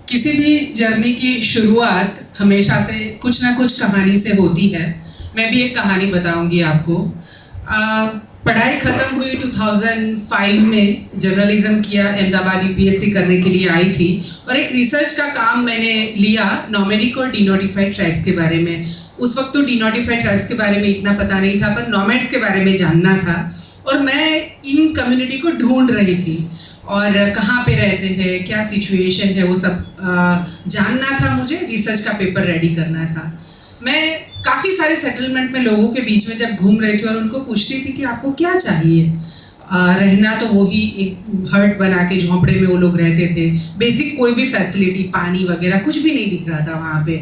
किसी भी जर्नी की शुरुआत हमेशा से कुछ ना कुछ कहानी से होती है। मैं भी एक कहानी बताऊंगी आपको। पढ़ाई ख़त्म हुई 2005 में, जर्नलिज्म किया, अहमदाबाद यूपीएससी करने के लिए आई थी और एक रिसर्च का काम मैंने लिया नॉमेडिक और डिनोटिफाइड ट्राइब्स के बारे में। उस वक्त तो डिनोटिफाइड ट्राइब्स के बारे में इतना पता नहीं था, पर नॉमेड्स के बारे में जानना था और मैं इन कम्युनिटी को ढूंढ रही थी और कहाँ पे रहते हैं, क्या सिचुएशन है, वो सब जानना था मुझे। रिसर्च का पेपर रेडी करना था। मैं काफ़ी सारे सेटलमेंट में लोगों के बीच में जब घूम रही थी और उनको पूछती थी कि आपको क्या चाहिए। रहना तो वही एक हर्ट बना के झोंपड़े में वो लोग रहते थे। बेसिक कोई भी फैसिलिटी, पानी वगैरह कुछ भी नहीं दिख रहा था वहाँ पे।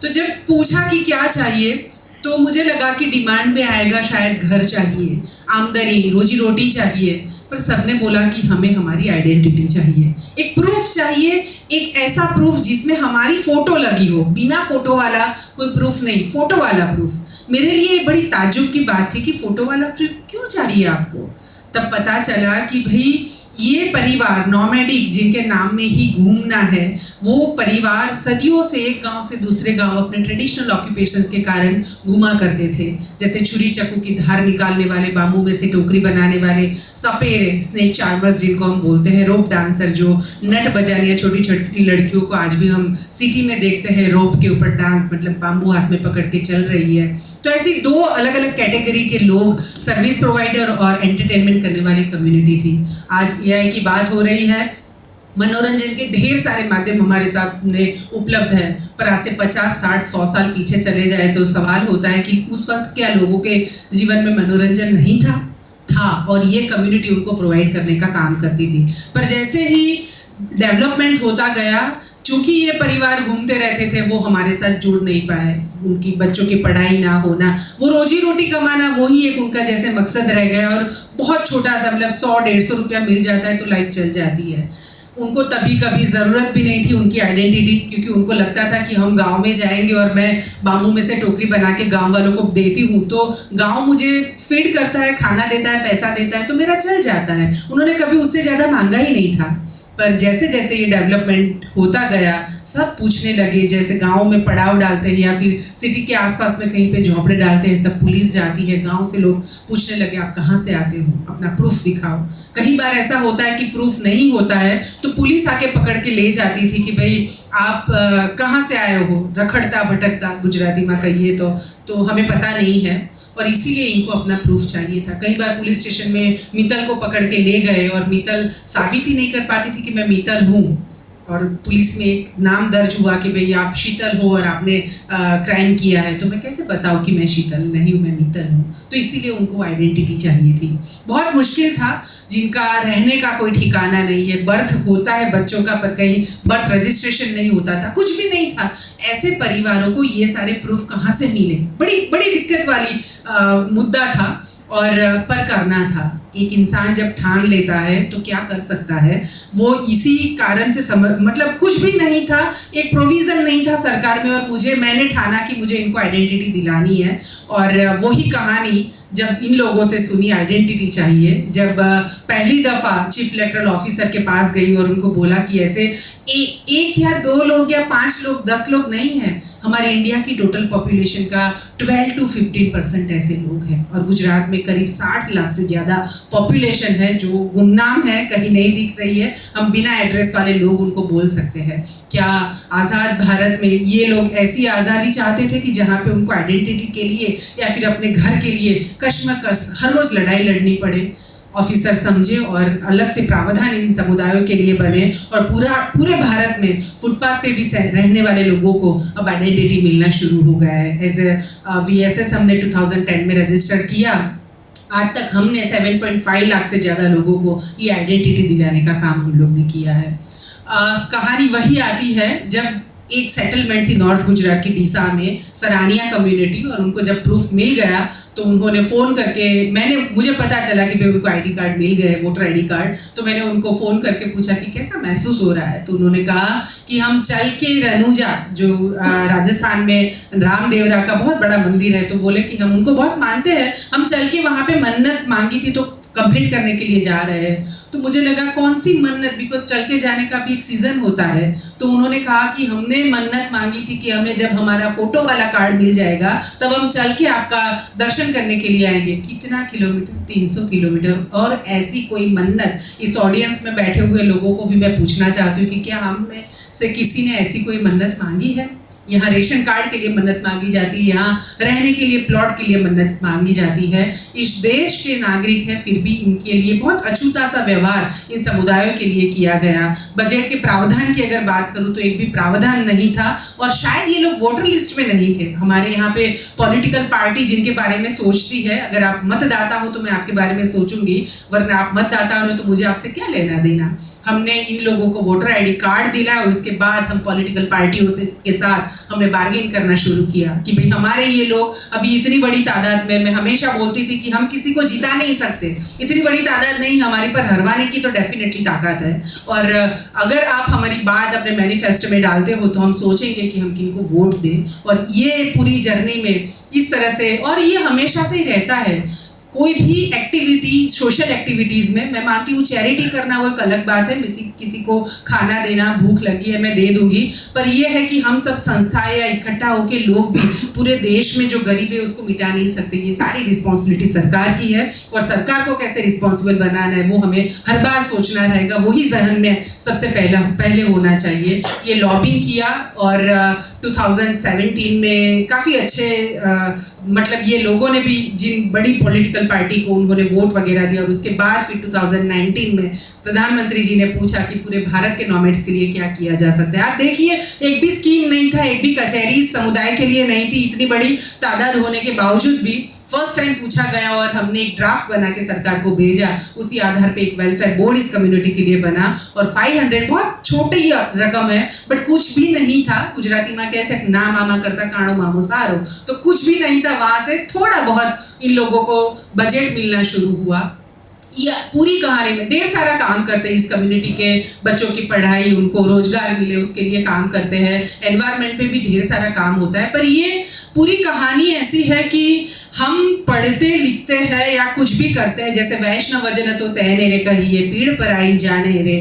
तो जब पूछा कि क्या चाहिए तो मुझे लगा कि डिमांड में आएगा शायद घर चाहिए, आमदनी, रोजी रोटी चाहिए, पर सबने बोला कि हमें हमारी आइडेंटिटी चाहिए, एक प्रूफ चाहिए, एक ऐसा प्रूफ जिसमें हमारी फोटो लगी हो। बिना फोटो वाला कोई प्रूफ नहीं, फोटो वाला प्रूफ। मेरे लिए बड़ी ताज्जुब की बात थी कि फोटो वाला प्रूफ क्यों चाहिए आपको। तब पता चला कि भाई ये परिवार नॉमेडिक जिनके नाम में ही घूमना है, वो परिवार सदियों से एक गांव से दूसरे गांव अपने ट्रेडिशनल ऑक्यूपेशंस के कारण घूमा करते थे। जैसे छुरी चक्कू की धार निकालने वाले, बाम्बू में से टोकरी बनाने वाले, सपेरे, स्नेक चार्मर्स जिनको हम बोलते हैं, रोप डांसर जो नट बजाने, छोटी छोटी लड़कियों को आज भी हम सिटी में देखते हैं रोप के ऊपर डांस, मतलब बाम्बू हाथ में पकड़ के चल रही है। तो ऐसी दो अलग अलग कैटेगरी के लोग, सर्विस प्रोवाइडर और एंटरटेनमेंट करने वाली कम्युनिटी थी। आज एआई की बात हो रही है, मनोरंजन के ढेर सारे माध्यम हमारे सामने उपलब्ध है, पर आज से 50, 60, 100 साल पीछे चले जाए तो सवाल होता है कि उस वक्त क्या लोगों के जीवन में मनोरंजन नहीं था और ये कम्युनिटी उनको प्रोवाइड करने का काम करती थी। पर जैसे ही डेवलपमेंट होता गया, चूंकि ये परिवार घूमते रहते थे, वो हमारे साथ जुड़ नहीं पाए। उनकी बच्चों की पढ़ाई ना होना, वो रोजी रोटी कमाना, वही एक उनका जैसे मकसद रह गया और बहुत छोटा सा, मतलब 100-150 रुपया मिल जाता है तो लाइफ चल जाती है। उनको तभी कभी ज़रूरत भी नहीं थी उनकी आइडेंटिटी, क्योंकि उनको लगता था कि हम गांव में जाएंगे और मैं बाम्बू में से टोकरी बना के गांव वालों को देती हूँ तो गांव मुझे फीड करता है, खाना देता है, पैसा देता है, तो मेरा चल जाता है। उन्होंने कभी उससे ज़्यादा मांगा ही नहीं था। पर जैसे जैसे ये डेवलपमेंट होता गया, सब पूछने लगे। जैसे गांव में पड़ाव डालते हैं या फिर सिटी के आसपास में कहीं पे झोंपड़े डालते हैं, तब पुलिस जाती है। गांव से लोग पूछने लगे, आप कहाँ से आते हो, अपना प्रूफ दिखाओ। कई बार ऐसा होता है कि प्रूफ नहीं होता है तो पुलिस आके पकड़ के ले जाती थी कि भाई आप कहाँ से आए हो, रखड़ता भटकता गुजराती में कहिए तो हमें पता नहीं है, और इसीलिए इनको अपना प्रूफ चाहिए था। कई बार पुलिस स्टेशन में मीतल को पकड़ के ले गए और मीतल साबित ही नहीं कर पाती थी कि मैं मीतल हूँ, और पुलिस में एक नाम दर्ज हुआ कि भाई आप शीतल हो और आपने क्राइम किया है, तो मैं कैसे बताऊँ कि मैं शीतल नहीं हूँ, मैं मीतल हूँ। तो इसीलिए उनको आइडेंटिटी चाहिए थी। बहुत मुश्किल था, जिनका रहने का कोई ठिकाना नहीं है, बर्थ होता है बच्चों का पर कहीं बर्थ रजिस्ट्रेशन नहीं होता था, कुछ भी नहीं था, ऐसे परिवारों को ये सारे प्रूफ कहाँ से मिले। बड़ी बड़ी दिक्कत वाली मुद्दा था और पर करना था। एक इंसान जब ठान लेता है तो क्या कर सकता है, वो इसी कारण से मतलब कुछ भी नहीं था, एक प्रोविज़न नहीं था सरकार में, और मैंने ठाना कि मुझे इनको आइडेंटिटी दिलानी है। और वही कहानी जब इन लोगों से सुनी, आइडेंटिटी चाहिए, जब पहली दफ़ा चीफ इलेक्टोरल ऑफिसर के पास गई और उनको बोला कि ऐसे एक या 2 लोग या 5 लोग, 10 लोग नहीं हैं, हमारे इंडिया की टोटल पॉपुलेशन का 12-15% ऐसे लोग हैं, और गुजरात में करीब 60 लाख से ज़्यादा पॉपुलेशन है जो गुमनाम है, कहीं नहीं दिख रही है। हम बिना एड्रेस वाले लोग उनको बोल सकते हैं। क्या आज़ाद भारत में ये लोग ऐसी आज़ादी चाहते थे कि जहाँ पे उनको आइडेंटिटी के लिए या फिर अपने घर के लिए कश्मकश हर रोज़ लड़ाई लड़नी पड़े? ऑफिसर समझे और अलग से प्रावधान इन समुदायों के लिए बने, और पूरे भारत में फुटपाथ पे भी रहने वाले लोगों को अब आइडेंटिटी मिलना शुरू हो गया है। एज ए VSS हमने 2010 में रजिस्टर किया। आज तक हमने 7.5 लाख से ज़्यादा लोगों को ये आइडेंटिटी दिलाने का काम हम लोग ने किया है। कहानी वही आती है जब एक सेटलमेंट थी नॉर्थ गुजरात की डीसा में, सरानिया कम्युनिटी, और उनको जब प्रूफ मिल गया तो उन्होंने फ़ोन करके, मुझे पता चला कि भाई उनको आईडी कार्ड मिल गए, वोटर आईडी कार्ड, तो मैंने उनको फ़ोन करके पूछा कि कैसा महसूस हो रहा है। तो उन्होंने कहा कि हम चल के रनूजा, जो राजस्थान में रामदेवरा का बहुत बड़ा मंदिर है, तो बोले कि हम उनको बहुत मानते हैं, हम चल के वहाँ पे मन्नत मांगी थी तो कंप्लीट करने के लिए जा रहे हैं। तो मुझे लगा कौन सी मन्नत, बिकॉज चल के जाने का भी एक सीज़न होता है। तो उन्होंने कहा कि हमने मन्नत मांगी थी कि हमें जब हमारा फोटो वाला कार्ड मिल जाएगा तब हम चल के आपका दर्शन करने के लिए आएंगे। कितना किलोमीटर? 300 किलोमीटर। और ऐसी कोई मन्नत, इस ऑडियंस में बैठे हुए लोगों को भी मैं पूछना चाहती हूँ कि क्या हम में से किसी ने ऐसी कोई मन्नत मांगी है? यहाँ रेशन कार्ड के लिए मन्नत मांगी जाती है, यहाँ रहने के लिए प्लॉट के लिए मन्नत मांगी जाती है। इस देश के नागरिक हैं, फिर भी इनके लिए बहुत अछूता सा व्यवहार इन समुदायों के लिए किया गया। बजट के प्रावधान की अगर बात करूँ तो एक भी प्रावधान नहीं था, और शायद ये लोग वोटर लिस्ट में नहीं थे। हमारे यहाँ पे पॉलिटिकल पार्टी जिनके बारे में सोचती है, अगर आप मतदाता हो तो मैं आपके बारे में सोचूंगी, वरना आप मतदाता हो तो मुझे आपसे क्या लेना देना। हमने इन लोगों को वोटर आईडी कार्ड दिला और उसके बाद हम पॉलिटिकल पार्टियों से के साथ हमने बार्गेन करना शुरू किया कि भाई हमारे ये लोग अभी इतनी बड़ी तादाद में, मैं हमेशा बोलती थी कि हम किसी को जिता नहीं सकते, इतनी बड़ी तादाद नहीं हमारी, पर हरवाने की तो डेफिनेटली ताकत है। और अगर आप हमारी बात अपने मैनिफेस्टो में डालते हो तो हम सोचेंगे कि हम किनको वोट दें। और ये पूरी जर्नी में इस तरह से, और ये हमेशा से ही रहता है, कोई भी एक्टिविटी, सोशल एक्टिविटीज़ में मैं मानती हूँ चैरिटी करना वो एक अलग बात है, किसी को खाना देना, भूख लगी है मैं दे दूंगी, पर ये है कि हम सब संस्थाएं या इकट्ठा होकर लोग भी पूरे देश में जो गरीब है उसको मिटा नहीं सकते। ये सारी रिस्पॉन्सिबिलिटी सरकार की है, और सरकार को कैसे रिस्पॉन्सिबल बनाना है वो हमें हर बार सोचना रहेगा, वही जहन में सबसे पहले होना चाहिए। ये लॉबिंग किया और 2017 में काफ़ी अच्छे मतलब ये लोगों ने भी, जिन बड़ी पॉलिटिकल पार्टी को उन्होंने वोट वगैरह दिया, और उसके बाद फिर 2019 में प्रधानमंत्री जी ने पूछा कि पूरे भारत के नॉमेड्स के लिए क्या किया जा सकता है। आप देखिए, एक भी स्कीम नहीं था, एक भी कचहरी समुदाय के लिए नहीं थी। इतनी बड़ी तादाद होने के बावजूद भी फर्स्ट टाइम पूछा गया और हमने एक ड्राफ्ट बना के सरकार को भेजा। उसी आधार पे एक वेलफेयर बोर्ड इस कम्युनिटी के लिए बना, और 500 बहुत छोटी ही रकम है, बट कुछ भी नहीं था। गुजराती में क्या है, ना मामा करता काणो मामो सारो, तो कुछ भी नहीं था। वहां से थोड़ा बहुत इन लोगों को बजट मिलना शुरू हुआ। या पूरी कहानी में ढेर सारा काम करते हैं, इस कम्युनिटी के बच्चों की पढ़ाई, उनको रोजगार मिले उसके लिए काम करते हैं, एनवायरनमेंट पे भी ढेर सारा काम होता है। पर ये पूरी कहानी ऐसी है कि हम पढ़ते लिखते हैं या कुछ भी करते हैं, जैसे वैष्णव वजन तो तैने रे कहिए, पीड़ पर आई जाने रे,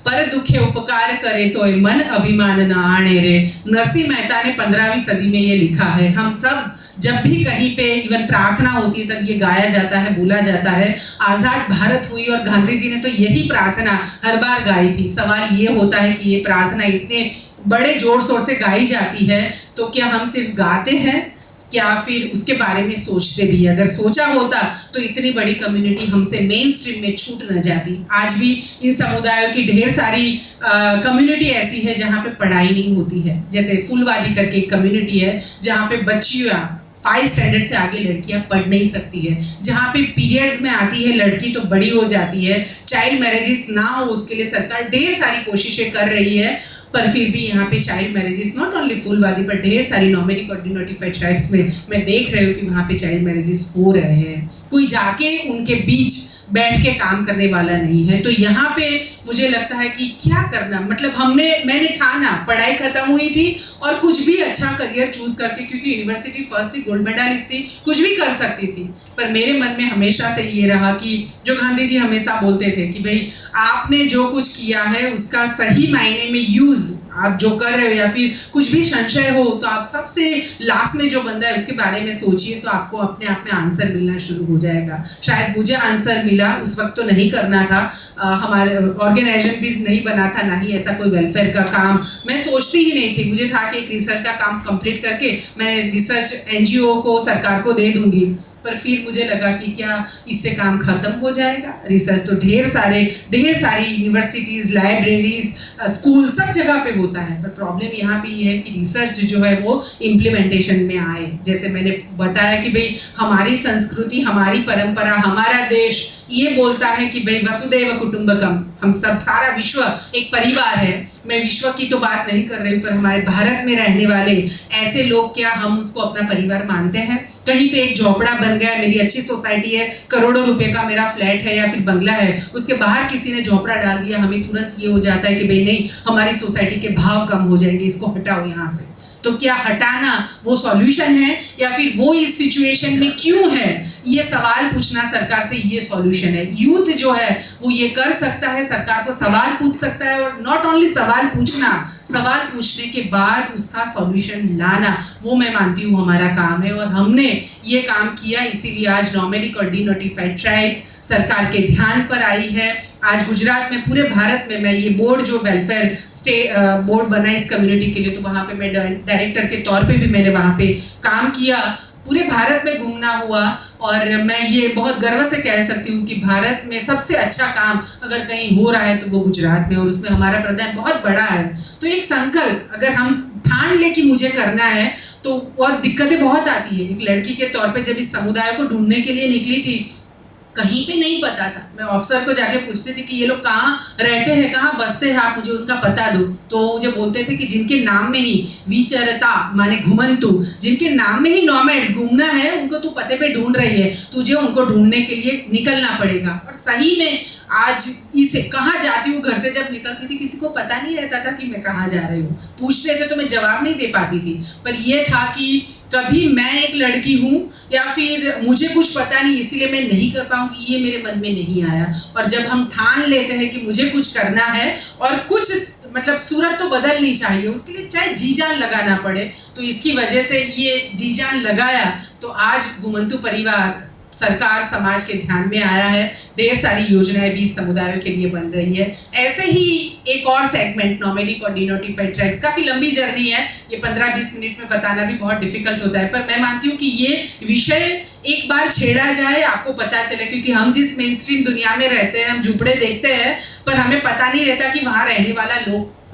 पर दुखे उपकार करे तो मन अभिमान न आने रे। नरसिंह मेहता ने 15वीं सदी में ये लिखा है। हम सब जब भी कहीं पे इवन प्रार्थना होती है तब ये गाया जाता है, बोला जाता है। आज़ाद भारत हुई और गांधी जी ने तो यही प्रार्थना हर बार गाई थी। सवाल ये होता है कि ये प्रार्थना इतने बड़े जोर शोर से गाई जाती है तो क्या हम सिर्फ गाते हैं, क्या फिर उसके बारे में सोचते भी? अगर सोचा होता तो इतनी बड़ी कम्युनिटी हमसे मेन स्ट्रीम में छूट न जाती। आज भी इन समुदायों की ढेर सारी कम्युनिटी ऐसी है जहाँ पे पढ़ाई नहीं होती है। जैसे फूलवादी करके एक कम्युनिटी है जहाँ पे बच्चियाँ 5 स्टैंडर्ड से आगे लड़कियां पढ़ नहीं सकती है, जहाँ पे पीरियड्स में आती है लड़की तो बड़ी हो जाती है, चाइल्ड मैरिजेस ना हो उसके लिए सरकार ढेर सारी कोशिशें कर रही है। पर फिर भी यहाँ पे चाइल्ड मैरिजेस नॉट ओनली फुलवादी पर ढेर सारी नॉमिनिक और डिनोटिफाइड ट्राइब्स में मैं देख रही हूँ कि वहाँ पे चाइल्ड मैरिजेस हो रहे हैं। कोई जाके उनके बीच बैठ के काम करने वाला नहीं है। तो यहाँ पे मुझे लगता है कि क्या करना, मतलब मैंने ठाना, पढ़ाई खत्म हुई थी और कुछ भी अच्छा करियर चूज करके, क्योंकि यूनिवर्सिटी फर्स्ट थी, गोल्ड मेडलिस्ट थी, कुछ भी कर सकती थी। पर मेरे मन में हमेशा से ये रहा कि जो गांधी जी हमेशा बोलते थे कि भाई आपने जो कुछ किया है उसका सही मायने में यूज आप जो कर रहे हो, या फिर कुछ भी संशय हो तो आप सबसे लास्ट में जो बंदा है उसके बारे में सोचिए, तो आपको अपने आप में आंसर मिलना शुरू हो जाएगा। शायद मुझे आंसर मिला, उस वक्त तो नहीं करना था, हमारे ऑर्गेनाइजेशन भी नहीं बना था, ना ही ऐसा कोई वेलफेयर का काम मैं सोचती ही नहीं थी। मुझे था कि एक रिसर्च का काम कंप्लीट करके मैं रिसर्च NGO को, सरकार को दे दूंगी। पर फिर मुझे लगा कि क्या इससे काम खत्म हो जाएगा? रिसर्च तो ढेर सारी यूनिवर्सिटीज, लाइब्रेरीज, स्कूल सब जगह पे होता है, पर प्रॉब्लम यहाँ पे ये है कि रिसर्च जो है वो इम्प्लीमेंटेशन में आए। जैसे मैंने बताया कि भाई हमारी संस्कृति, हमारी परंपरा, हमारा देश ये बोलता है कि भाई वसुदैव कुटुंबकम, हम सब, सारा विश्व एक परिवार है। मैं विश्व की तो बात नहीं कर रही हूँ, पर हमारे भारत में रहने वाले ऐसे लोग, क्या हम उसको अपना परिवार मानते हैं? कहीं पे एक झोपड़ा बन गया, मेरी अच्छी सोसाइटी है, करोड़ों रुपए का मेरा फ्लैट है या फिर बंगला है, उसके बाहर किसी ने झोपड़ा डाल दिया, हमें तुरंत ये हो जाता है कि भाई नहीं, हमारी सोसाइटी के भाव कम हो जाएंगे, इसको हटाओ यहाँ से। तो क्या हटाना वो सॉल्यूशन है या फिर वो इस सिचुएशन में क्यों है, ये सवाल पूछना सरकार से, ये सॉल्यूशन है। यूथ जो है वो ये कर सकता है, सरकार को सवाल पूछ सकता है, और नॉट ओनली सवाल पूछना, सवाल पूछने के बाद उसका सॉल्यूशन लाना, वो मैं मानती हूँ हमारा काम है। और हमने ये काम किया, इसीलिए आज नॉमेडिक और डीनोटिफाइड ट्राइब्स सरकार के ध्यान पर आई है। आज गुजरात में, पूरे भारत में, मैं ये बोर्ड जो वेलफेयर बोर्ड बना इस कम्युनिटी के लिए, तो वहाँ पे मैं डायरेक्टर के तौर पे भी मैंने वहाँ पे काम किया, पूरे भारत में घूमना हुआ। और मैं ये बहुत गर्व से कह सकती हूँ कि भारत में सबसे अच्छा काम अगर कहीं हो रहा है तो वो गुजरात में, और उसमें हमारा प्रदान बहुत बड़ा है। तो एक संकल्प अगर हम ठान ले कि मुझे करना है, तो और दिक्कतें बहुत आती है। एक लड़की के तौर पे जब इस समुदाय को ढूंढने के लिए निकली थी, कहीं पे नहीं पता था। मैं ऑफिसर को जाके पूछती थी कि ये लोग कहाँ रहते हैं, कहाँ बसते हैं, आप मुझे उनका पता दो। तो मुझे बोलते थे कि जिनके नाम में ही विचरता माने घुमंतु, जिनके नाम में ही नॉमैड्स घूमना है, उनको तू पते पे ढूंढ रही है, तुझे उनको ढूंढने के लिए निकलना पड़ेगा। और सही में आज इसे कहाँ जाती हूँ, घर से जब निकलती थी किसी को पता नहीं रहता था कि मैं कहाँ जा रही हूँ। पूछते थे तो मैं जवाब नहीं दे पाती थी, पर यह था कि कभी मैं एक लड़की हूँ या फिर मुझे कुछ पता नहीं इसलिए मैं नहीं कर पाऊंगी, ये मेरे मन में नहीं आया। और जब हम ठान लेते हैं कि मुझे कुछ करना है और कुछ मतलब सूरत तो बदलनी चाहिए, उसके लिए चाहे जी जान लगाना पड़े, तो इसकी वजह से ये जी जान लगाया। तो आज घुमंतु परिवार सरकार समाज के ध्यान में आया है, ढेर सारी योजनाएं भी समुदायों के लिए बन रही है। ऐसे ही एक और सेगमेंट नॉमेडिक और डीनोटिफाइड ट्राइब्स, काफ़ी लंबी जर्नी है, ये 15-20 मिनट में बताना भी बहुत डिफिकल्ट होता है, पर मैं मानती हूँ कि ये विषय एक बार छेड़ा जाए, आपको पता चले, क्योंकि हम जिस मेन स्ट्रीम दुनिया में रहते हैं, हम झुपड़े देखते हैं, पर हमें पता नहीं रहता कि वहाँ रहने वाला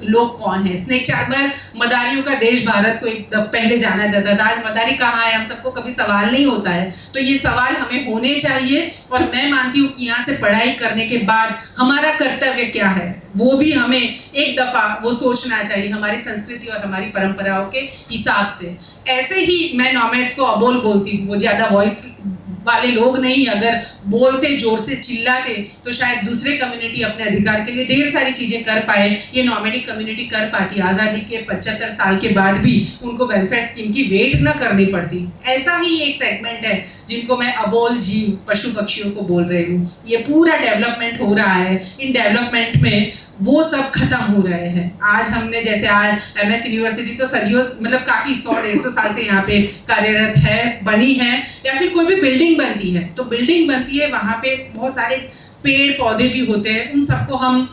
लोग कौन है। स्नेक चार्मर मदारियों का देश भारत को एक पहले जाना जाता था, आज मदारी कहाँ है हम सबको कभी सवाल नहीं होता है। तो ये सवाल हमें होने चाहिए, और मैं मानती हूँ कि यहाँ से पढ़ाई करने के बाद हमारा कर्तव्य क्या है वो भी हमें एक दफ़ा वो सोचना चाहिए, हमारी संस्कृति और हमारी परंपराओं के हिसाब से। ऐसे ही मैं नॉमेड्स को अबोल बोलती हूँ, वो ज़्यादा वॉइस वाले लोग नहीं, अगर बोलते जोर से चिल्लाते तो शायद दूसरे कम्युनिटी अपने अधिकार के लिए ढेर सारी चीज़ें कर पाए, ये नॉमेडिक कम्युनिटी कर पाती। आज़ादी के 75 साल के बाद भी उनको वेलफेयर स्कीम की वेट न करनी पड़ती। ऐसा ही एक सेगमेंट है जिनको मैं अबोल जीव, पशु पक्षियों को बोल रही हूँ। ये पूरा डेवलपमेंट हो रहा है, इन डेवलपमेंट में वो सब खत्म हो रहे हैं। आज हमने जैसे आज MS यूनिवर्सिटी तो सदियों मतलब काफ़ी 100-150 साल से यहाँ पे कार्यरत है, बनी है, या फिर कोई भी बिल्डिंग बनती है तो बिल्डिंग बनती है, वहाँ पे बहुत सारे पेड़ पौधे भी होते हैं, उन सबको हम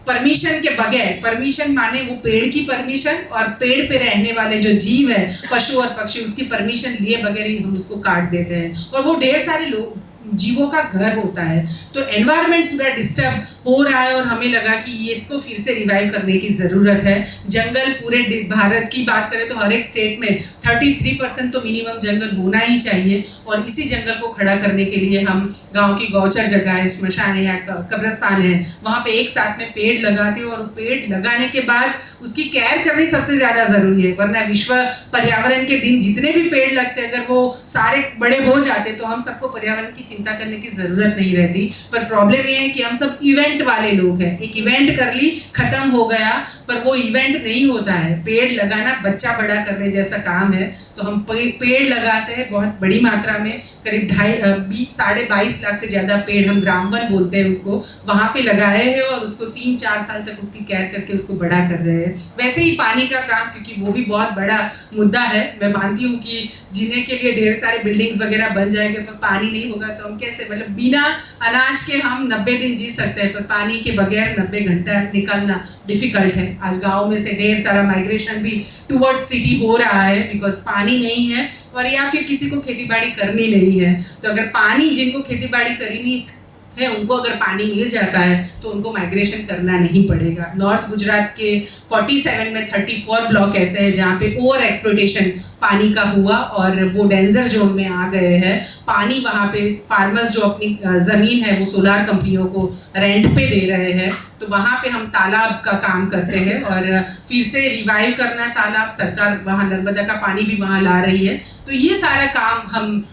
परमिशन के बगैर, परमिशन माने वो पेड़ की परमिशन और पेड़ पे रहने वाले जो जीव है, पशु और पक्षी, उसकी परमिशन लिए बगैर ही हम उसको काट देते हैं, और वो ढेर सारे लोग जीवों का घर होता है। तो एनवायरनमेंट पूरा डिस्टर्ब हो रहा है, और हमें लगा कि ये इसको फिर से रिवाइव करने की ज़रूरत है। जंगल पूरे भारत की बात करें तो हर एक स्टेट में 33% तो मिनिमम जंगल होना ही चाहिए, और इसी जंगल को खड़ा करने के लिए हम गांव की गौचर जगह है, स्मशान है, कब्रस्तान है, वहाँ पे एक साथ में पेड़ लगाते हैं, और पेड़ लगाने के बाद उसकी केयर करनी सबसे ज़्यादा ज़रूरी है। वरना विश्व पर्यावरण के दिन जितने भी पेड़ लगते, अगर वो सारे बड़े हो जाते तो हम सबको पर्यावरण की चिंता करने की जरूरत नहीं रहती। पर प्रॉब्लम ये है कि हम सब इवेंट वाले लोग हैं, एक इवेंट कर ली, खत्म हो गया, पर वो इवेंट नहीं होता है। पेड़ लगाना बच्चा बड़ा करने जैसा काम है, तो हम पेड़ लगाते हैं बहुत बड़ी मात्रा में, करीब 22.5 लाख से ज़्यादा पेड़, हम ग्राम वन बोलते हैं उसको, वहाँ पे लगाए हैं, और उसको 3-4 साल तक उसकी केयर करके उसको बड़ा कर रहे हैं। वैसे ही पानी का काम, क्योंकि वो भी बहुत बड़ा मुद्दा है, मैं मानती हूँ कि जीने के लिए ढेर सारे बिल्डिंग्स वगैरह बन जाएंगे, पर पानी नहीं होगा तो हम कैसे, मतलब बिना अनाज के हम 90 दिन जी सकते हैं, पर पानी के बगैर 90 घंटा निकलना डिफिकल्ट है। आज गाँव में से ढेर सारा माइग्रेशन भी टूवर्ड्स सिटी हो रहा है, बिकॉज पानी नहीं है, और या फिर किसी को खेती बाड़ी करनी नहीं है। तो अगर पानी, जिनको खेती बाड़ी करनी है उनको अगर पानी मिल जाता है तो उनको माइग्रेशन करना नहीं पड़ेगा। नॉर्थ गुजरात के 47 में 34 ब्लॉक ऐसे हैं जहाँ पे ओवर एक्सप्लॉयटेशन पानी का हुआ, और वो डेंजर जोन में आ गए हैं। पानी वहाँ पे फार्मर्स जो अपनी ज़मीन है वो सोलार कंपनियों को रेंट पे दे रहे हैं, तो वहाँ पे हम तालाब का काम करते हैं, और फिर से रिवाइव करना तालाब, सरकार वहाँ नर्मदा का पानी भी वहाँ ला रही है। तो ये सारा काम हम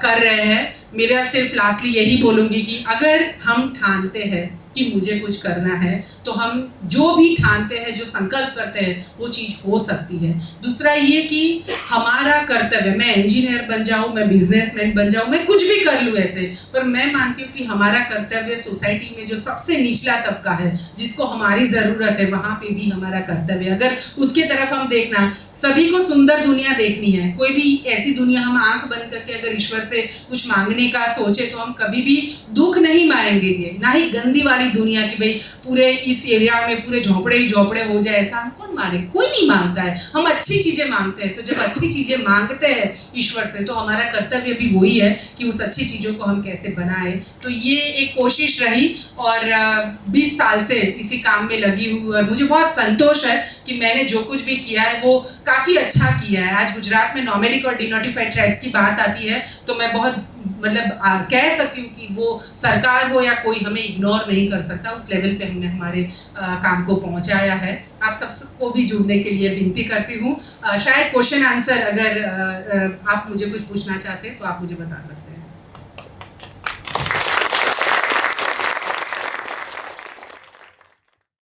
कर रहे हैं। मेरा सिर्फ लास्टली यही बोलूँगी कि अगर हम ठानते हैं कि मुझे कुछ करना है, तो हम जो भी ठानते हैं, जो संकल्प करते हैं, वो चीज़ हो सकती है। दूसरा ये कि हमारा कर्तव्य, मैं इंजीनियर बन जाऊँ, मैं बिजनेसमैन बन जाऊँ, मैं कुछ भी कर लूँ ऐसे, पर मैं मानती हूँ कि हमारा कर्तव्य सोसाइटी में जो सबसे निचला तबका है, जिसको हमारी ज़रूरत है, वहाँ पे भी हमारा कर्तव्य। अगर उसके तरफ हम देखना, सभी को सुंदर दुनिया देखनी है, कोई भी ऐसी दुनिया, हम आंख बंद करके अगर ईश्वर से कुछ मांगने का सोचे तो हम कभी भी दुख नहीं मांगेंगे, ना ही गंदी वाली दुनिया की भाई पूरे इस एरिया में पूरे झोपड़े ही झोपड़े हो जाए, ऐसा हम कौन मांगे? कोई नहीं मांगता है। हम अच्छी चीजें मांगते हैं। तो जब अच्छी चीजें मांगते हैं ईश्वर से, तो हमारा कर्तव्य भी वही है कि उस अच्छी चीजों को हम कैसे बनाएं। तो ये एक कोशिश रही और 20 साल से इसी काम में लगी हुई, और मुझे बहुत संतोष है कि मैंने जो कुछ भी किया है वो काफ़ी अच्छा किया है। आज गुजरात में नॉमेडिक और डिनोटिफाइड ट्राइब्स की बात आती है तो मैं बहुत कह सकती हूँ कि वो सरकार हो या कोई हमें इग्नोर नहीं कर सकता। उस लेवल पे हमने हमारे काम को पहुँचाया है। आप सबको भी जुड़ने के लिए विनती करती हूँ। शायद क्वेश्चन आंसर अगर आप मुझे कुछ पूछना चाहते हैं तो आप मुझे बता सकते हैं।